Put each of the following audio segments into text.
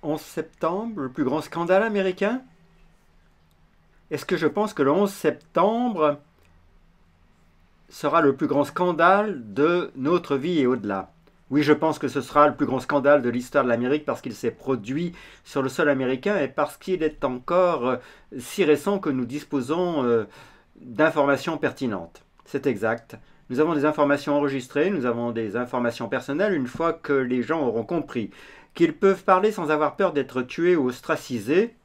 11 septembre, le plus grand scandale américain? Est-ce que je pense que le 11 septembre sera le plus grand scandale de notre vie et au-delà? Oui, je pense que ce sera le plus grand scandale de l'histoire de l'Amérique parce qu'il s'est produit sur le sol américain et parce qu'il est encore si récent que nous disposons d'informations pertinentes. C'est exact. Nous avons des informations enregistrées, nous avons des informations personnelles une fois que les gens auront compris qu'ils peuvent parler sans avoir peur d'être tués ou ostracisés.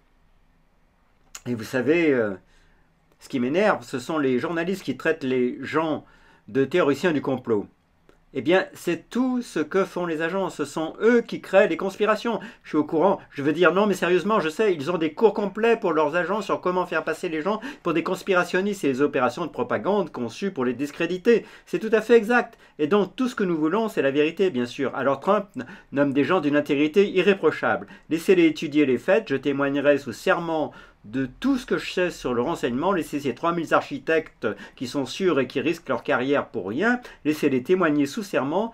Et vous savez, ce qui m'énerve, ce sont les journalistes qui traitent les gens de théoriciens du complot. Eh bien, c'est tout ce que font les agents. Ce sont eux qui créent les conspirations. Je suis au courant. Je veux dire, non, mais sérieusement, je sais, ils ont des cours complets pour leurs agents sur comment faire passer les gens pour des conspirationnistes et les opérations de propagande conçues pour les discréditer. C'est tout à fait exact. Et donc, tout ce que nous voulons, c'est la vérité, bien sûr. Alors, Trump nomme des gens d'une intégrité irréprochable. Laissez-les étudier les faits. Je témoignerai sous serment de tout ce que je sais sur le renseignement, laissez ces 3000 architectes qui sont sûrs et qui risquent leur carrière pour rien, laissez-les témoigner sous serment.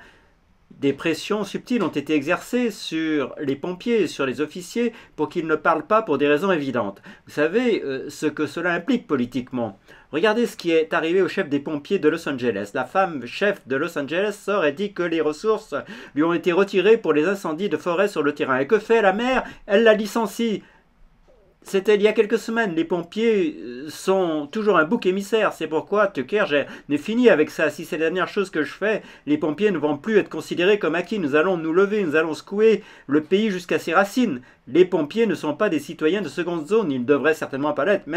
Des pressions subtiles ont été exercées sur les pompiers et sur les officiers pour qu'ils ne parlent pas pour des raisons évidentes. Vous savez ce que cela implique politiquement. Regardez ce qui est arrivé au chef des pompiers de Los Angeles. La femme chef de Los Angeles sort et dit que les ressources lui ont été retirées pour les incendies de forêt sur le terrain. Et que fait la maire? Elle la licencie. C'était il y a quelques semaines. Les pompiers sont toujours un bouc émissaire. C'est pourquoi, Tucker, j'en ai fini avec ça. Si c'est la dernière chose que je fais, les pompiers ne vont plus être considérés comme acquis. Nous allons nous lever, nous allons secouer le pays jusqu'à ses racines. Les pompiers ne sont pas des citoyens de seconde zone. Ils ne devraient certainement pas l'être.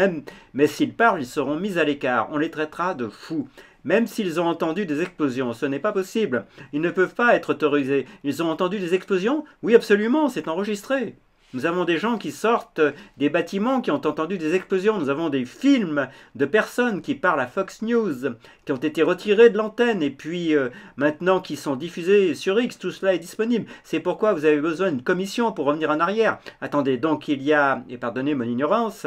Mais s'ils parlent, ils seront mis à l'écart. On les traitera de fous. Même s'ils ont entendu des explosions, ce n'est pas possible. Ils ne peuvent pas être autorisés. Ils ont entendu des explosions? Oui, absolument, c'est enregistré. Nous avons des gens qui sortent des bâtiments qui ont entendu des explosions. Nous avons des films de personnes qui parlent à Fox News, qui ont été retirés de l'antenne et puis maintenant qui sont diffusés sur X. Tout cela est disponible. C'est pourquoi vous avez besoin d'une commission pour revenir en arrière. Attendez, donc il y a, et pardonnez mon ignorance,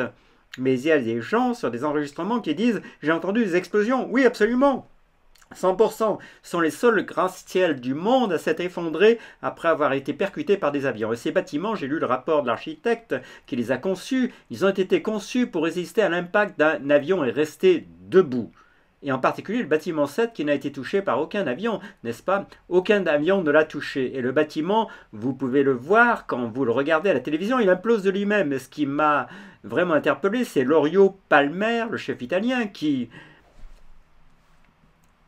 mais il y a des gens sur des enregistrements qui disent « J'ai entendu des explosions ». Oui, absolument. 100% sont les seuls gratte-ciels du monde à s'être effondrés après avoir été percutés par des avions. Et ces bâtiments, j'ai lu le rapport de l'architecte qui les a conçus, ils ont été conçus pour résister à l'impact d'un avion et rester debout. Et en particulier le bâtiment 7 qui n'a été touché par aucun avion, n'est-ce pas? Aucun avion ne l'a touché. Et le bâtiment, vous pouvez le voir quand vous le regardez à la télévision, il implose de lui-même. Et ce qui m'a vraiment interpellé, c'est Lorio Palmer, le chef italien, qui...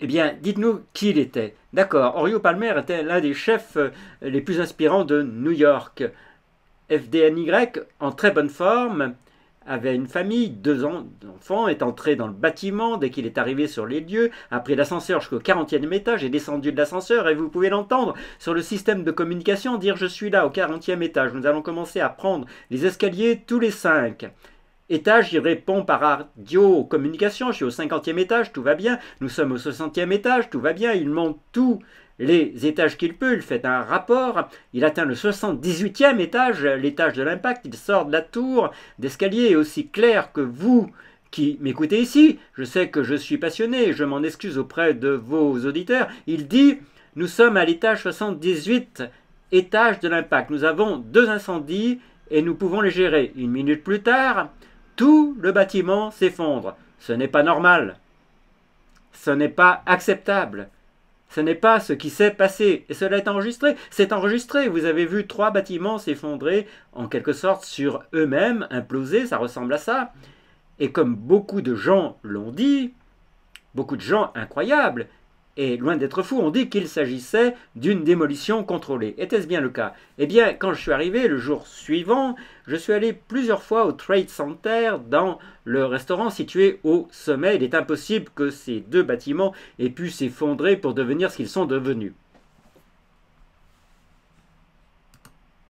Eh bien, dites-nous qui il était. D'accord, Orio Palmer était l'un des chefs les plus inspirants de New York. FDNY, en très bonne forme, avait une famille, deux enfants, est entré dans le bâtiment dès qu'il est arrivé sur les lieux, a pris l'ascenseur jusqu'au 40e étage, est descendu de l'ascenseur et vous pouvez l'entendre sur le système de communication dire « Je suis là au 40e étage, nous allons commencer à prendre les escaliers tous les 5 ». Étage, il répond par radio communication, je suis au 50e étage, tout va bien, nous sommes au 60e étage, tout va bien, il monte tous les étages qu'il peut, il fait un rapport, il atteint le 78e étage, l'étage de l'impact, il sort de la tour d'escalier, aussi clair que vous qui m'écoutez ici, je sais que je suis passionné, je m'en excuse auprès de vos auditeurs, il dit, nous sommes à l'étage 78, étage de l'impact, nous avons 2 incendies et nous pouvons les gérer. Une minute plus tard, tout le bâtiment s'effondre. Ce n'est pas normal. Ce n'est pas acceptable. Ce n'est pas ce qui s'est passé. Et cela est enregistré. C'est enregistré. Vous avez vu 3 bâtiments s'effondrer, en quelque sorte, sur eux-mêmes, imploser, ça ressemble à ça. Et comme beaucoup de gens l'ont dit, beaucoup de gens incroyables, et loin d'être fou, on dit qu'il s'agissait d'une démolition contrôlée. Était-ce bien le cas? Eh bien, quand je suis arrivé le jour suivant, je suis allé plusieurs fois au Trade Center, dans le restaurant situé au sommet. Il est impossible que ces 2 bâtiments aient pu s'effondrer pour devenir ce qu'ils sont devenus.